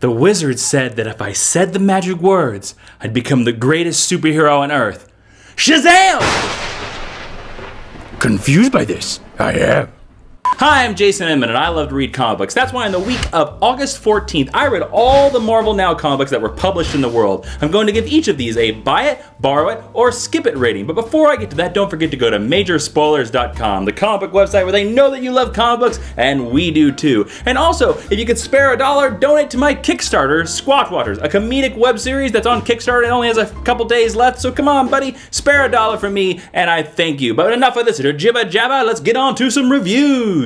The wizard said that if I said the magic words, I'd become the greatest superhero on Earth. Shazam! Confused by this? I am. Hi, I'm Jason Inman, and I love to read comic books. That's why in the week of August 14th, I read all the Marvel Now comic books that were published in the world. I'm going to give each of these a buy it, borrow it, or skip it rating. But before I get to that, don't forget to go to majorspoilers.com, the comic book website where they know that you love comic books, and we do too. And also, if you could spare $1, donate to my Kickstarter, Squat Waters, a comedic web series that's on Kickstarter and only has a couple days left. So come on, buddy, spare $1 for me, and I thank you. But enough of this jibba jabba, let's get on to some reviews.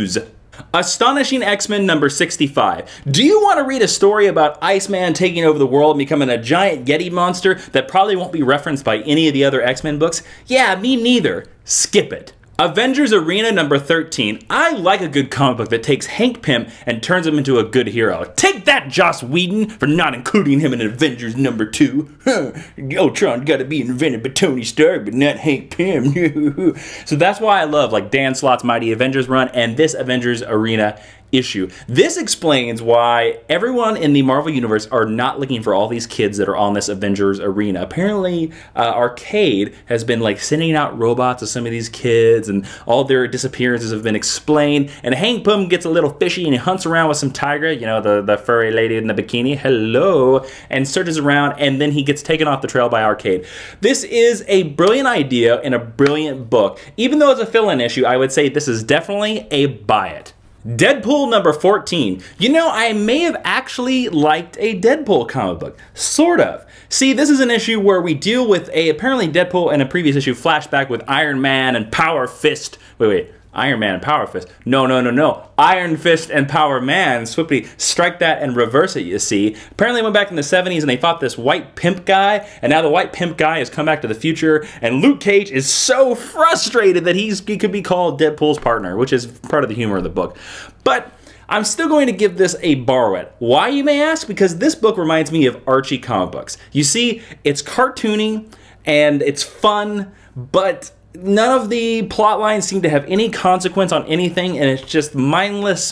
Astonishing X-Men number 65. Do you want to read a story about Iceman taking over the world and becoming a giant Yeti monster that probably won't be referenced by any of the other X-Men books? Yeah, me neither. Skip it. Avengers Arena number 13. I like a good comic book that takes Hank Pym and turns him into a good hero. Take that, Joss Whedon, for not including him in Avengers number 2. Ultron gotta be invented by Tony Stark, but not Hank Pym. So that's why I love like Dan Slott's Mighty Avengers run and this Avengers Arena issue. This explains why everyone in the Marvel Universe are not looking for all these kids that are on this Avengers Arena. Apparently, Arcade has been like sending out robots to some of these kids, and all their disappearances have been explained. And Hank Pym gets a little fishy and he hunts around with some tiger, you know, the furry lady in the bikini, hello, and searches around, and then he gets taken off the trail by Arcade. This is a brilliant idea and a brilliant book. Even though it's a fill-in issue, I would say this is definitely a buy it. Deadpool number 14. You know, I may have actually liked a Deadpool comic book. Sort of. See, this is an issue where we deal with apparently Deadpool in a previous issue flashback with Iron Man and Power Fist. Wait. Iron Man and Power Fist. No. Iron Fist and Power Man. Swiftly strike that and reverse it, you see. Apparently went back in the 70s and they fought this white pimp guy, and now the white pimp guy has come back to the future, and Luke Cage is so frustrated that he could be called Deadpool's partner, which is part of the humor of the book. But I'm still going to give this a borrow it. Why, you may ask? Because this book reminds me of Archie comic books. You see, it's cartoony and it's fun, but none of the plot lines seem to have any consequence on anything, and it's just mindless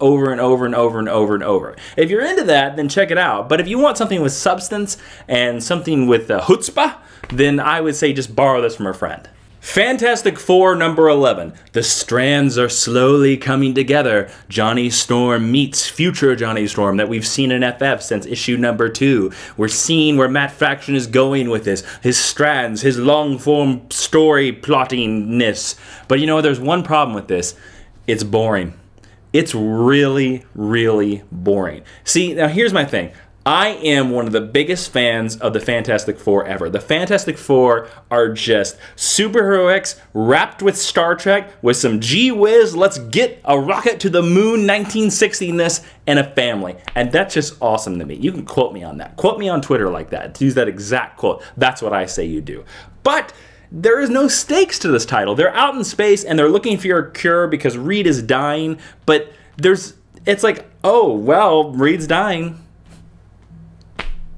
over and over. If you're into that, then check it out. But if you want something with substance and something with chutzpah, then I would say just borrow this from a friend. Fantastic Four number 11. The strands are slowly coming together. Johnny Storm meets future Johnny Storm that we've seen in FF since issue number 2. We're seeing where Matt Fraction is going with this. His strands, his long-form story plottingness. But you know, there's one problem with this. It's boring. It's really, really boring. See, now here's my thing. I am one of the biggest fans of the Fantastic Four ever. The Fantastic Four are just superheroics wrapped with Star Trek with some gee whiz, let's get a rocket to the moon 1960-ness and a family. And that's just awesome to me. You can quote me on that. Quote me on Twitter like that. Use that exact quote. That's what I say you do. But there is no stakes to this title. They're out in space and they're looking for your cure because Reed is dying. But it's like, oh, well, Reed's dying.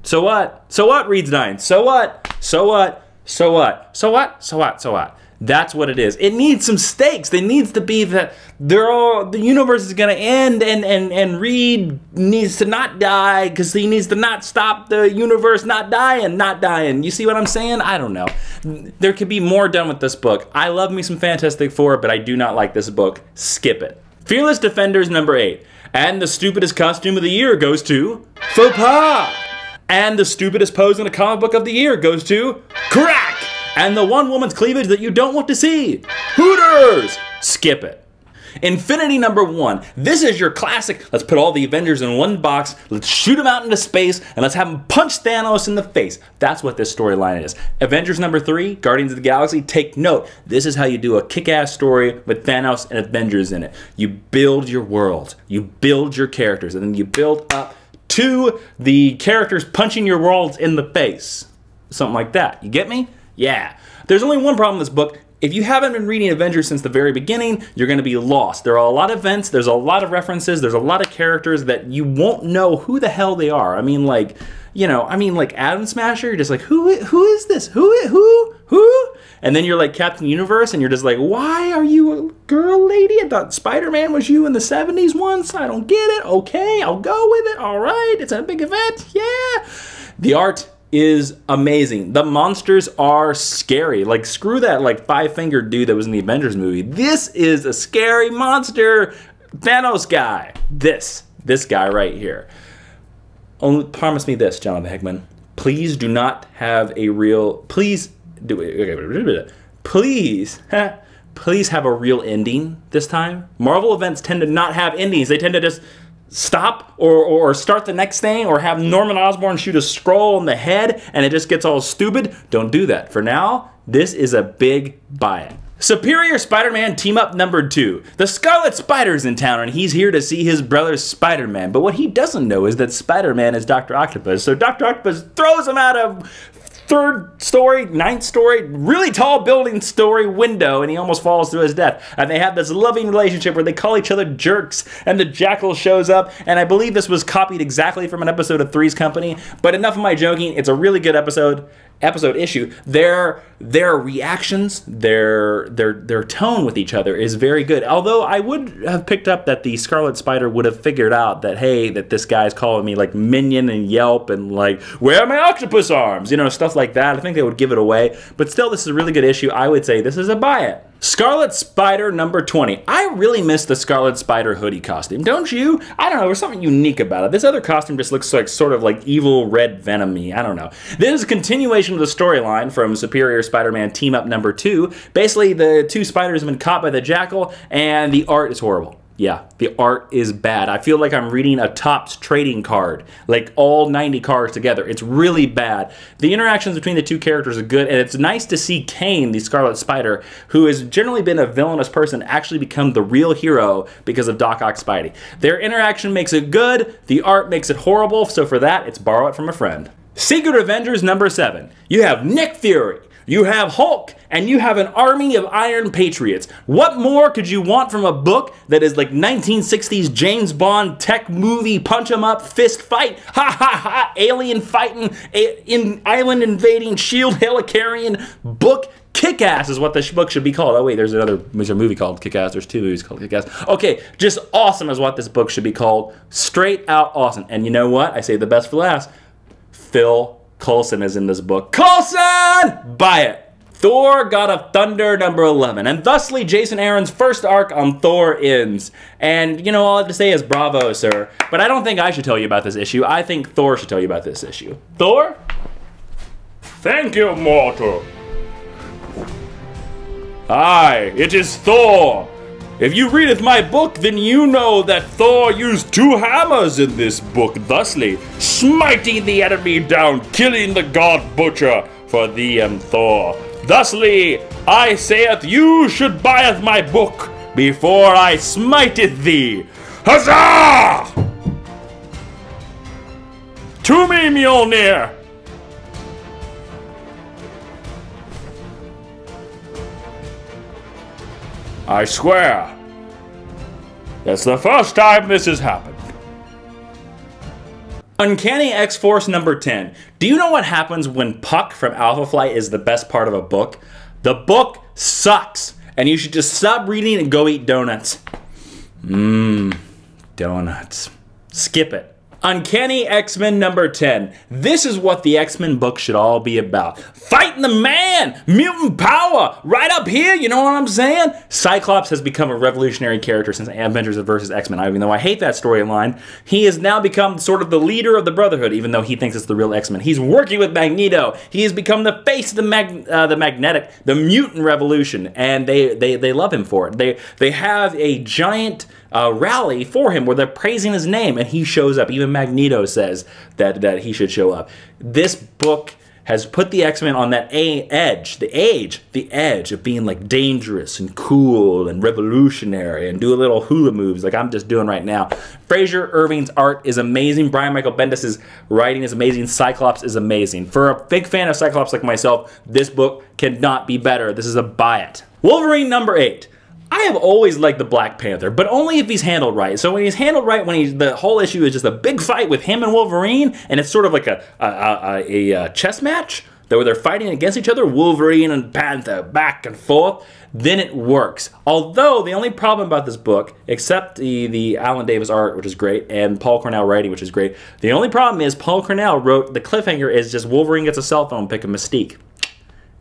So what? So what? Reed's dying. So what? So what? So what? So what? So what? So what? That's what it is. It needs some stakes. There needs to be that the universe is going to end and Reed needs to not die because he needs to not stop the universe not dying. You see what I'm saying? I don't know. There could be more done with this book. I love me some Fantastic Four, but I do not like this book. Skip it. Fearless Defenders number 8. And the stupidest costume of the year goes to Faux Pas. And the stupidest pose in a comic book of the year goes to Crack! And the one woman's cleavage that you don't want to see, Hooters! Skip it. Infinity number 1. This is your classic, let's put all the Avengers in one box, let's shoot them out into space, and let's have them punch Thanos in the face. That's what this storyline is. Avengers number 3, Guardians of the Galaxy, take note. This is how you do a kick-ass story with Thanos and Avengers in it. You build your world, you build your characters, and then you build up to the characters punching your worlds in the face. Something like that. You get me? Yeah. There's only one problem with this book. If you haven't been reading Avengers since the very beginning, you're going to be lost. There are a lot of events, there's a lot of references, there's a lot of characters that you won't know who the hell they are. I mean, like, you know, like Atom Smasher, you're just like, who is this? Who? and then you're like Captain Universe, and you're just like, why are you a girl lady? I thought Spider-Man was you in the 70s once. I don't get it. Okay, I'll go with it. All right, it's a big event. Yeah. The art is amazing. The monsters are scary. Like, screw that like five-fingered dude that was in the Avengers movie. This is a scary monster Thanos guy. This guy right here. Only promise me this, Jonathan Hickman. Please do not have a real... Please do it. Please have a real ending this time. Marvel events tend to not have endings. They tend to just stop or start the next thing, or have Norman Osborn shoot a scroll in the head and it just gets all stupid. Don't do that. For now, this is a big buy-in. Superior Spider-Man Team-Up number 2. The Scarlet Spider's in town and he's here to see his brother Spider-Man. But what he doesn't know is that Spider-Man is Dr. Octopus. So Dr. Octopus throws him out of 3rd story, 9th story, really tall building story window, and he almost falls to his death. And they have this loving relationship where they call each other jerks, and the Jackal shows up, and I believe this was copied exactly from an episode of Three's Company. But enough of my joking. It's a really good episode issue. Their reactions, their tone with each other is very good. Although I would have picked up that the Scarlet Spider would have figured out that, hey, that this guy's calling me like Minion and Yelp and like, where are my octopus arms? You know, stuff like that. I think they would give it away. But still, this is a really good issue. I would say this is a buy it. Scarlet Spider number 20. I really miss the Scarlet Spider hoodie costume. Don't you? I don't know. There's something unique about it. This other costume just looks like sort of like evil red Venom-y. I don't know. This is a continuation of the storyline from Superior Spider-Man Team Up number 2. Basically, the two spiders have been caught by the Jackal, and the art is horrible. Yeah, the art is bad. I feel like I'm reading a Topps trading card, like all 90 cards together. It's really bad. The interactions between the two characters are good, and it's nice to see Kane, the Scarlet Spider, who has generally been a villainous person, actually become the real hero because of Doc Ock Spidey. Their interaction makes it good, the art makes it horrible, so for that, it's borrow it from a friend. Secret Avengers number 7. You have Nick Fury, you have Hulk, and you have an army of Iron Patriots. What more could you want from a book that is like 1960s James Bond tech movie, punch 'em up, fist fight, ha ha ha, alien fighting, island invading, shield Helicarian book? Kick-Ass is what this book should be called. Oh wait, there's a movie called Kick-Ass. There's 2 movies called Kick-Ass. Okay, just awesome is what this book should be called. Straight out awesome. And you know what? I say the best for last. Phil Coulson is in this book. Coulson! Buy it. Thor God of Thunder number 11. And thusly, Jason Aaron's first arc on Thor ends. And, you know, all I have to say is bravo, sir. But I don't think I should tell you about this issue. I think Thor should tell you about this issue. Thor? Thank you, mortal. Aye, it is Thor. If you readeth my book, then you know that Thor used 2 hammers in this book, thusly smiting the enemy down, killing the god butcher. For thee am Thor. Thusly, I saith you should buyeth my book before I smiteth thee. Huzzah! To me, Mjolnir! I swear, that's the first time this has happened. Uncanny X-Force number 10. Do you know what happens when Puck from Alpha Flight is the best part of a book? The book sucks, and you should just stop reading and go eat donuts. Donuts. Skip it. Uncanny X-Men number 10. This is what the X-Men book should all be about. Fighting the man! Mutant power! Right up here, you know what I'm saying? Cyclops has become a revolutionary character since Avengers vs. X-Men. Even though I hate that storyline, he has now become sort of the leader of the Brotherhood, even though he thinks it's the real X-Men. He's working with Magneto. He has become the face of the mutant revolution, and they love him for it. They have a giant rally for him where they're praising his name, and he shows up. Even Magneto says that he should show up. This book has put the X-Men on that the edge of being like dangerous and cool and revolutionary and do a little hula moves like I'm just doing right now. Fraser Irving's art is amazing. Brian Michael Bendis' writing is amazing. Cyclops is amazing. For a big fan of Cyclops like myself, this book cannot be better. This is a buy it. Wolverine number 8. I have always liked the Black Panther, but only if he's handled right. So when he's handled right, the whole issue is just a big fight with him and Wolverine, and it's sort of like a chess match, that where they're fighting against each other, Wolverine and Panther, back and forth, then it works. Although, the only problem about this book, except the Alan Davis art, which is great, and Paul Cornell writing, which is great, the only problem is Paul Cornell wrote, the cliffhanger is just Wolverine gets a cell phone, pick a Mystique.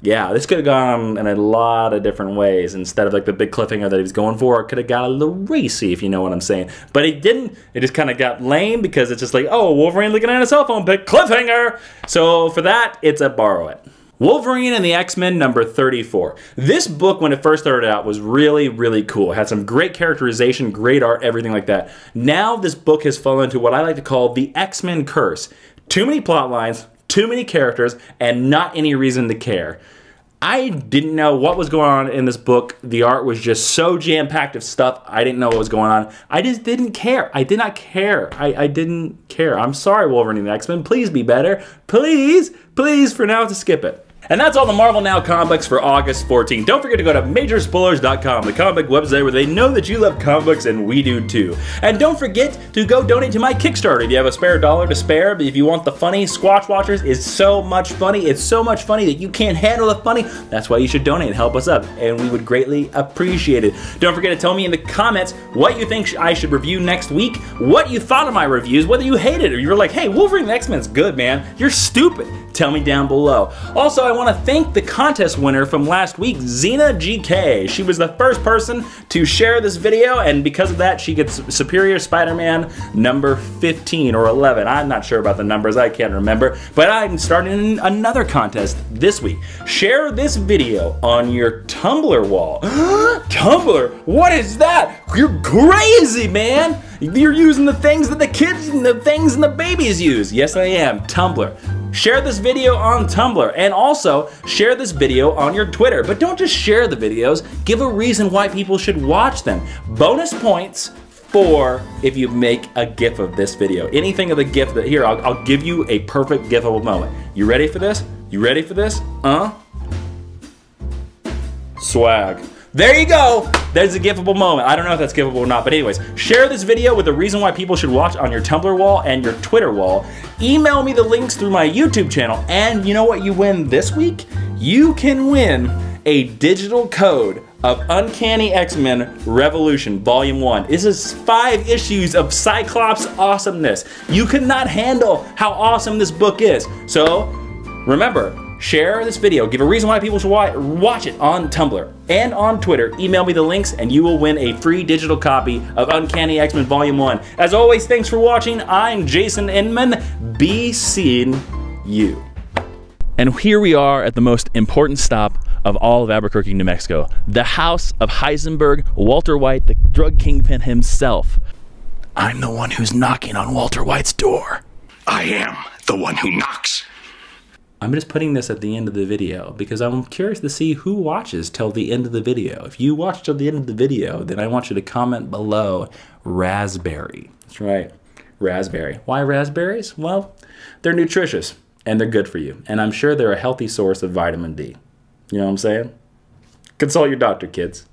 Yeah, this could have gone in a lot of different ways. Instead of like the big cliffhanger that he was going for, it could have got a little racy, if you know what I'm saying. But it didn't. It just kind of got lame because it's just like, oh, Wolverine looking at a cell phone, pick cliffhanger. So for that, it's a borrow it. Wolverine and the X-Men number 34. This book, when it first started out, was really, really cool. It had some great characterization, great art, everything like that. Now this book has fallen into what I like to call the X-Men curse. Too many plot lines, too many characters, and not any reason to care. I didn't know what was going on in this book. The art was just so jam-packed of stuff. I didn't know what was going on. I just didn't care. I did not care. I didn't care. I'm sorry, Wolverine and the X-Men. Please be better. Please, please, for now, to skip it. And that's all the Marvel Now comics for August 14th. Don't forget to go to majorspoilers.com, the comic website where they know that you love comic books and we do too. And don't forget to go donate to my Kickstarter if you have a spare dollar to spare. But if you want the funny, Squatch Watchers is so much funny. It's so much funny that you can't handle the funny. That's why you should donate and help us up, and we would greatly appreciate it. Don't forget to tell me in the comments what you think I should review next week, what you thought of my reviews, whether you hated it or you were like, hey, Wolverine and the X-Men's good, man. You're stupid. Tell me down below. Also, I want to thank the contest winner from last week, Xena GK. She was the first person to share this video, and because of that, she gets Superior Spider-Man number 15 or 11. I'm not sure about the numbers, I can't remember, but I'm starting another contest this week. Share this video on your Tumblr wall. Tumblr? What is that? You're crazy, man! You're using the things that the kids and the things and the babies use. Yes, I am. Tumblr. Share this video on Tumblr, and also share this video on your Twitter. But don't just share the videos, give a reason why people should watch them. Bonus points for if you make a GIF of this video. Anything of the GIF that, here, I'll give you a perfect GIFable moment. You ready for this? You ready for this? Swag. There you go. There's a GIFable moment. I don't know if that's GIFable or not, but anyways, share this video with a reason why people should watch on your Tumblr wall and your Twitter wall. Email me the links through my YouTube channel, and you know what you win this week? You can win a digital code of Uncanny X-Men Revolution Volume 1. This is 5 issues of Cyclops awesomeness. You cannot handle how awesome this book is. So, remember, share this video. Give a reason why people should watch it on Tumblr and on Twitter. Email me the links and you will win a free digital copy of Uncanny X-Men Volume 1. As always, thanks for watching. I'm Jason Inman. Be seeing you. And here we are at the most important stop of all of Albuquerque, New Mexico. The house of Heisenberg, Walter White, the drug kingpin himself. I'm the one who's knocking on Walter White's door. I am the one who knocks. I'm just putting this at the end of the video because I'm curious to see who watches till the end of the video. If you watch till the end of the video, then I want you to comment below raspberry. That's right, raspberry. Why raspberries? Well, they're nutritious and they're good for you. And I'm sure they're a healthy source of vitamin D. You know what I'm saying? Consult your doctor, kids.